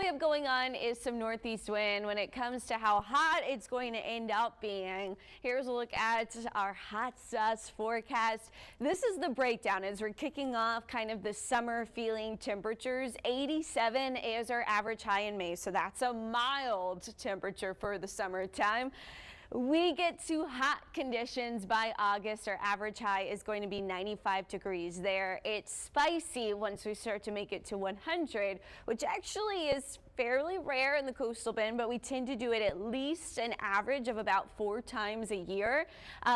have going on is some northeast wind. When it comes to how hot it's going to end up being, here's a look at our hot sauce forecast. This is the breakdown as we're kicking off kind of the summer feeling temperatures. 87 is our average high in May, so that's a mild temperature for the summertime. We get to hot conditions by August. Our average high is going to be 95 degrees there. It's spicy once we start to make it to 100, which actually is fairly rare in the coastal bend, but we tend to do it at least an average of about 4 times a year.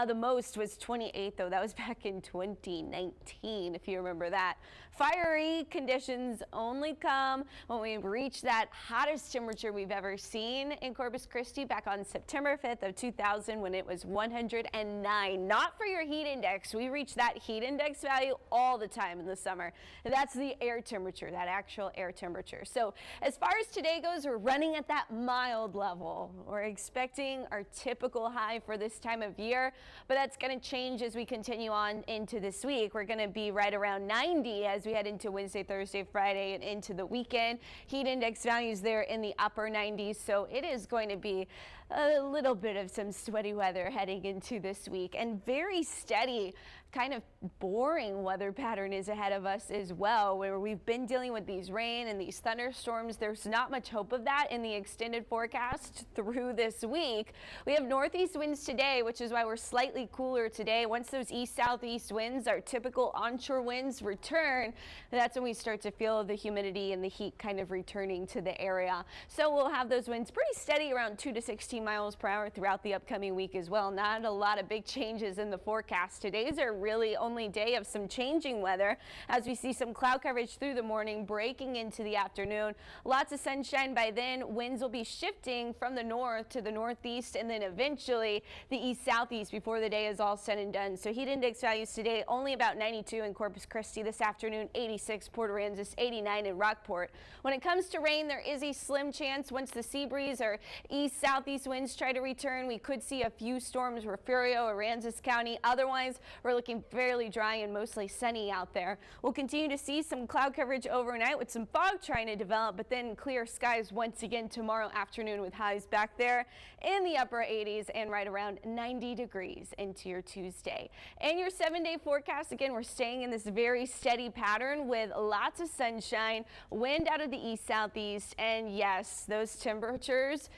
The most was 28, though. That was back in 2019, if you remember that. Fiery conditions only come when we reach that hottest temperature we've ever seen in Corpus Christi back on September 5th of 2000 when it was 109. Not for your heat index. We reach that heat index value all the time in the summer. That's the air temperature, that actual air temperature. So as far as today goes, we're running at that mild level. We're expecting our typical high for this time of year, but that's going to change as we continue on into this week. We're going to be right around 90 as we head into Wednesday, Thursday, Friday, and into the weekend. Heat index values there in the upper 90s, so it is going to be a little bit of some sweaty weather heading into this week, and very steady, kind of boring weather pattern is ahead of us as well, where we've been dealing with these rain and these thunderstorms. There's not much hope of that in the extended forecast through this week. We have northeast winds today, which is why we're slightly cooler today. Once those east-southeast winds, our typical onshore winds, return, that's when we start to feel the humidity and the heat kind of returning to the area. So we'll have those winds pretty steady around 2 to 16 miles per hour throughout the upcoming week as well. Not a lot of big changes in the forecast. Today's our really only day of some changing weather as we see some cloud coverage through the morning, breaking into the afternoon. Lots of sunshine by then. Winds will be shifting from the north to the northeast and then eventually the east-southeast before the day is all said and done. So heat index values today only about 92 in Corpus Christi. This afternoon 86 Port Aransas, 89 in Rockport. When it comes to rain, there is a slim chance once the sea breeze or east-southeast winds try to return. We could see a few storms, Refugio, Aransas County. Otherwise, we're looking fairly dry and mostly sunny out there. We'll continue to see some cloud coverage overnight with some fog trying to develop, but then clear skies once again tomorrow afternoon with highs back there in the upper 80s and right around 90 degrees into your Tuesday. And your 7-day forecast, again, we're staying in this very steady pattern with lots of sunshine, wind out of the east-southeast, and yes, those temperatures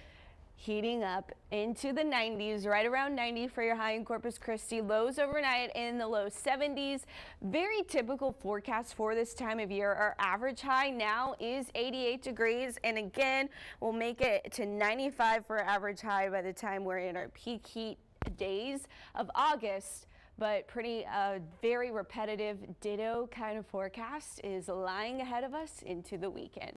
heating up into the 90s, right around 90 for your high in Corpus Christi. Lows overnight in the low 70s. Very typical forecast for this time of year. Our average high now is 88 degrees, and again, we'll make it to 95 for our average high by the time we're in our peak heat days of August. But pretty very repetitive ditto kind of forecast is lying ahead of us into the weekend.